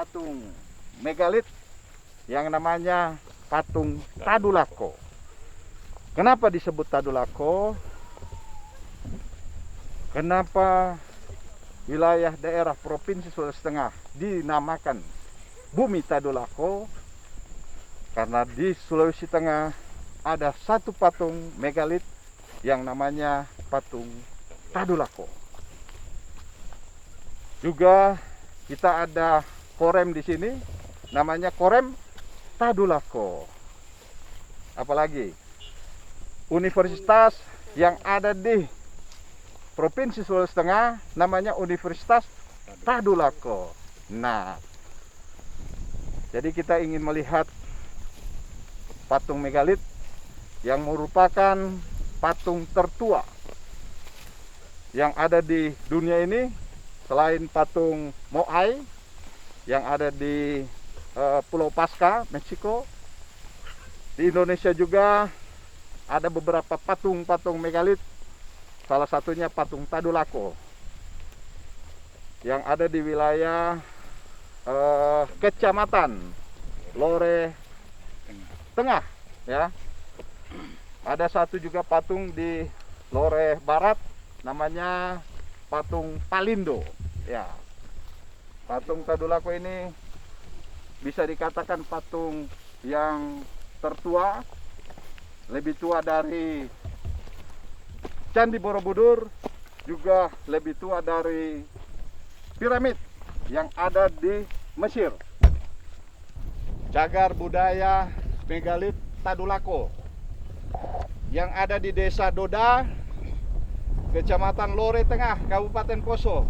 patung megalit yang namanya patung Tadulako. Kenapa disebut Tadulako? Kenapa wilayah daerah Provinsi Sulawesi Tengah dinamakan Bumi Tadulako? Karena di Sulawesi Tengah ada satu patung megalit yang namanya patung Tadulako. Juga kita ada korem di sini, namanya korem Tadulako. Apalagi universitas yang ada di Provinsi Sulawesi Tengah namanya Universitas Tadulako. Nah, jadi kita ingin melihat patung megalit yang merupakan patung tertua yang ada di dunia ini, selain patung Moai yang ada di Pulau Pasca, Meksiko. Di Indonesia juga ada beberapa patung-patung megalit, salah satunya patung Tadulako yang ada di wilayah Kecamatan Lore Tengah, ya. Ada satu juga patung di Lore Barat, namanya patung Palindo, ya. Patung Tadulako ini bisa dikatakan patung yang tertua, lebih tua dari Candi Borobudur, juga lebih tua dari piramid yang ada di Mesir. Cagar budaya megalit Tadulako yang ada di Desa Doda, Kecamatan Lore Tengah, Kabupaten Poso,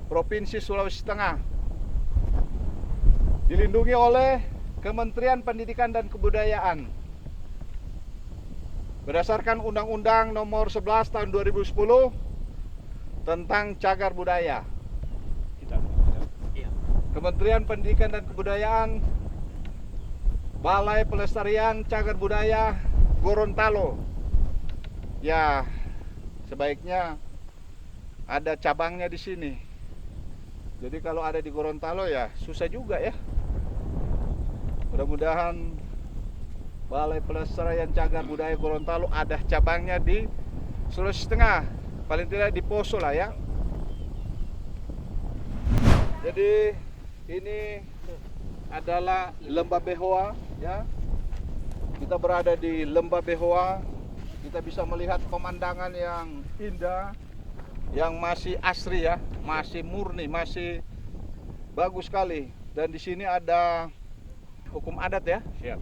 Provinsi Sulawesi Tengah. Dilindungi oleh Kementerian Pendidikan dan Kebudayaan. Berdasarkan Undang-Undang Nomor 11 Tahun 2010 tentang cagar budaya. Kementerian Pendidikan dan Kebudayaan, Balai Pelestarian Cagar Budaya Gorontalo. Ya, sebaiknya ada cabangnya di sini. Jadi kalau ada di Gorontalo ya susah juga ya. Mudah-mudahan Balai Pelestarian Cagar Budaya Gorontalo ada cabangnya di Sulawesi Tengah, paling tidak di Poso lah ya. Jadi ini adalah Lembah Behoa, ya. Kita berada di Lembah Behoa, kita bisa melihat pemandangan yang indah, yang masih asri ya, masih murni, masih bagus sekali. Dan di sini ada hukum adat ya. Siap.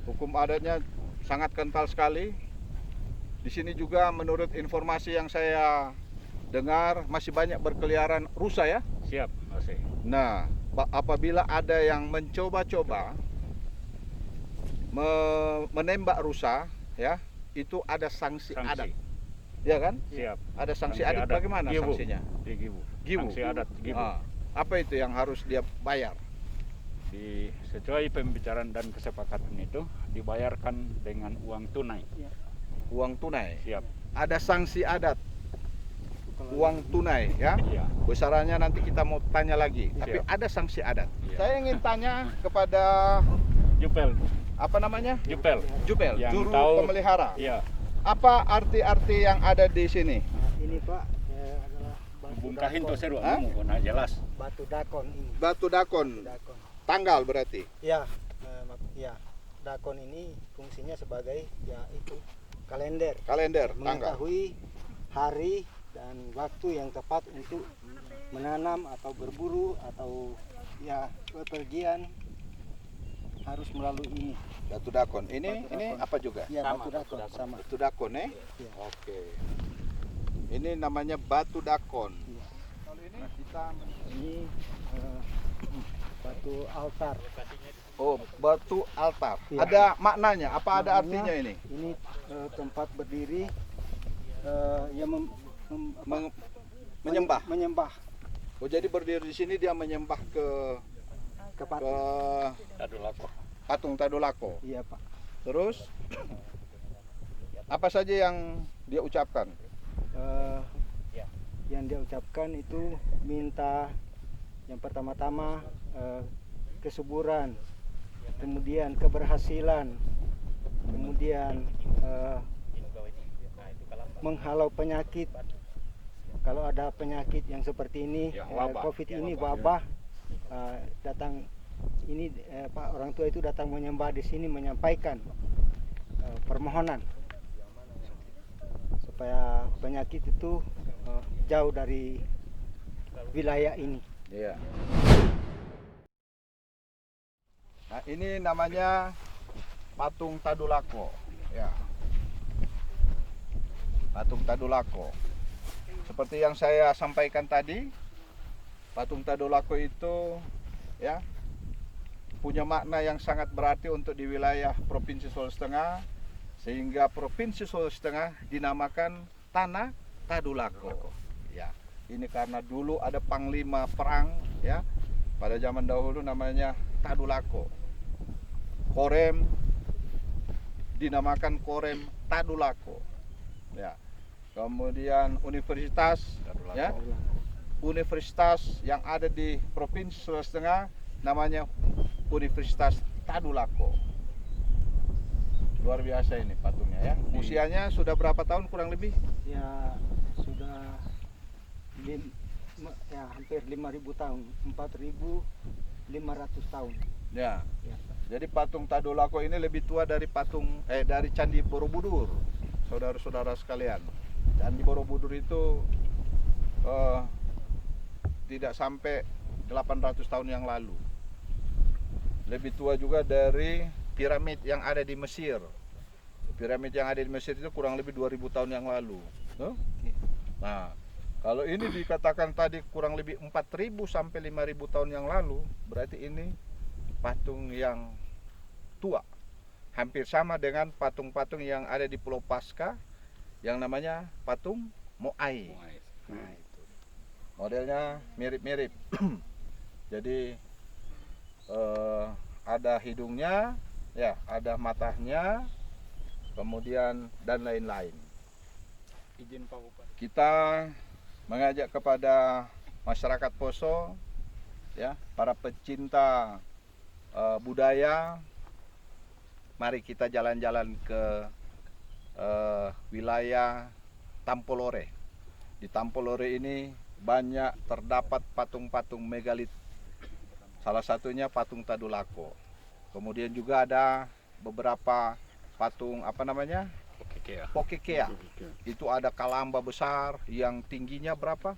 Hukum adatnya sangat kental sekali. Di sini juga menurut informasi yang saya dengar masih banyak berkeliaran rusa ya. Siap, masih. Nah, apabila ada yang mencoba-coba menembak rusa ya, itu ada sanksi adat. Ya kan? Siap. Ada sanksi adat. Bagaimana Gibu. sanksinya? Gibu. Gibu. Sanksi adat gibu. Apa itu yang harus dia bayar? Sesuai pembicaraan dan kesepakatan itu dibayarkan dengan uang tunai. Uang tunai. Siap. Ada sanksi adat. Uang tunai ya. Iya. Besarannya nanti kita mau tanya lagi. Siap. Tapi ada sanksi adat. Iya. Saya ingin tanya kepada Jupel. apa namanya? Jupel. Jubel, Yang juru tahu. pemelihara. Iya. Apa arti-arti yang ada di sini? Ini Pak adalah batu Bungkahin tuh seru, Hah? nah jelas. Batu dakon ini. Batu dakon. Dakon. Tanggal berarti. Ya, ya. Dakon ini fungsinya sebagai ya itu kalender. Kalender, tanggal. Mengetahui hari dan waktu yang tepat untuk menanam atau berburu atau ya bepergian harus melalui ini. Batu dakon. Ini Batu dakon. apa juga? Ya, batu dakon sama. Batu dakon Ya. Oke. Ini namanya batu dakon. Ya. Kalau ini kita Ini batu altar. oh, batu altar. Ya. Ada maknanya? Apa ada Maknanya, artinya ini? Ini tempat berdiri yang Menyembah. menyembah Oh, jadi berdiri di sini dia menyembah ke kepada Tadulako. patung Tadulako. iya Pak. Terus apa saja yang dia ucapkan? Yang dia ucapkan itu minta Yang pertama-tama kesuburan, kemudian keberhasilan, kemudian menghalau penyakit. Kalau ada penyakit yang seperti ini, Ya, wabah. COVID ini wabah, datang ini Pak orang tua itu datang menyembah di sini menyampaikan permohonan supaya penyakit itu jauh dari wilayah ini. Iya. Nah, ini namanya patung Tadulako. Ya. Patung Tadulako. Seperti yang saya sampaikan tadi, patung Tadulako itu ya punya makna yang sangat berarti untuk di wilayah Provinsi Sulawesi Tengah, sehingga Provinsi Sulawesi Tengah dinamakan Tanah Tadulako. Ya, ini karena dulu ada panglima perang ya pada zaman dahulu namanya Tadulako. Korem dinamakan Korem Tadulako. Ya. Kemudian universitas ya. Universitas yang ada di Provinsi Sulawesi Tengah namanya Universitas Tadulako. Luar biasa ini patungnya ya. Usianya sudah berapa tahun kurang lebih? Ya sudah hampir 5.000 tahun, 4.500 tahun. Ya. Ya. Jadi patung Tadulako ini lebih tua dari dari Candi Borobudur. Saudara-saudara sekalian. Candi Borobudur itu tidak sampai 800 tahun yang lalu. Lebih tua juga dari piramid yang ada di Mesir. Piramid yang ada di Mesir itu kurang lebih 2000 tahun yang lalu. Nah, kalau ini dikatakan tadi kurang lebih 4000 sampai 5000 tahun yang lalu, berarti ini patung yang tua. Hampir sama dengan patung-patung yang ada di Pulau Paskah yang namanya patung Moai. Nah, itu. Modelnya mirip-mirip. Jadi ada hidungnya, ya, ada matanya, kemudian dan lain-lain. Izin Pak Bupati. Kita mengajak kepada masyarakat Poso, ya, para pecinta budaya, mari kita jalan-jalan ke wilayah Tampolore. Di Tampolore ini banyak terdapat patung-patung megalit. Salah satunya patung Tadulako. Kemudian juga ada beberapa patung Pokekea. Itu ada kalamba besar yang tingginya berapa?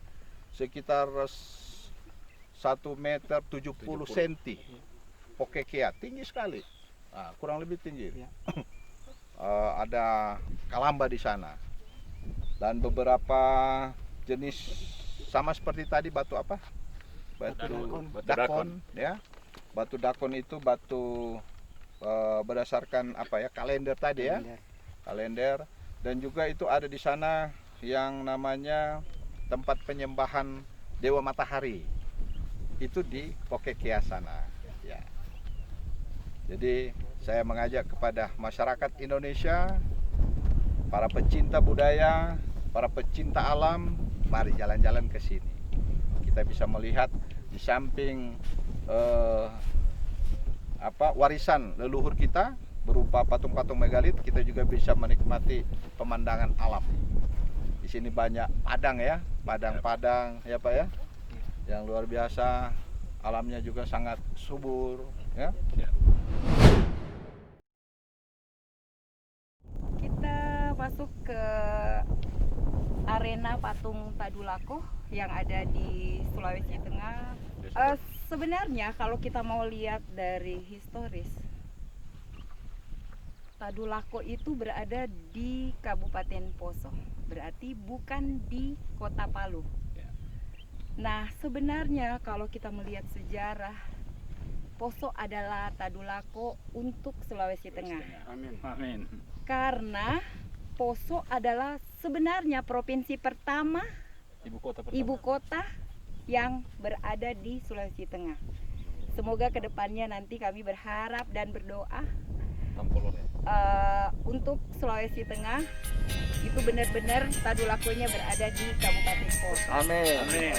Sekitar 1 meter 70 cm. Pokekea, tinggi sekali. Nah, kurang lebih tinggi. Ya. Ada kalamba di sana. Dan beberapa jenis sama seperti tadi batu apa? Batu dakon, ya. Batu dakon itu batu berdasarkan apa ya? Kalender tadi ya. Kalender, dan juga itu ada di sana yang namanya tempat penyembahan Dewa Matahari. Itu di Pokekea sana, ya. Jadi saya mengajak kepada masyarakat Indonesia, para pecinta budaya, para pecinta alam, mari jalan-jalan ke sini. Kita bisa melihat di samping warisan leluhur kita berupa patung-patung megalit, kita juga bisa menikmati pemandangan alam. Di sini banyak padang ya, padang-padang ya Pak ya, yang luar biasa, alamnya juga sangat subur ya. Kita masuk ke arena patung Tadulako yang ada di Sulawesi Tengah. Sebenarnya kalau kita mau lihat dari historis, Tadulako itu berada di Kabupaten Poso, berarti bukan di Kota Palu. Nah, sebenarnya kalau kita melihat sejarah, Poso adalah Tadulako untuk Sulawesi Tengah. Amin. Karena Poso adalah sebenarnya provinsi pertama, ibu kota yang berada di Sulawesi Tengah. Semoga kedepannya nanti kami berharap dan berdoa untuk Sulawesi Tengah itu benar-benar Tadulakonya berada di Kabupaten Poso. Amin. Amin.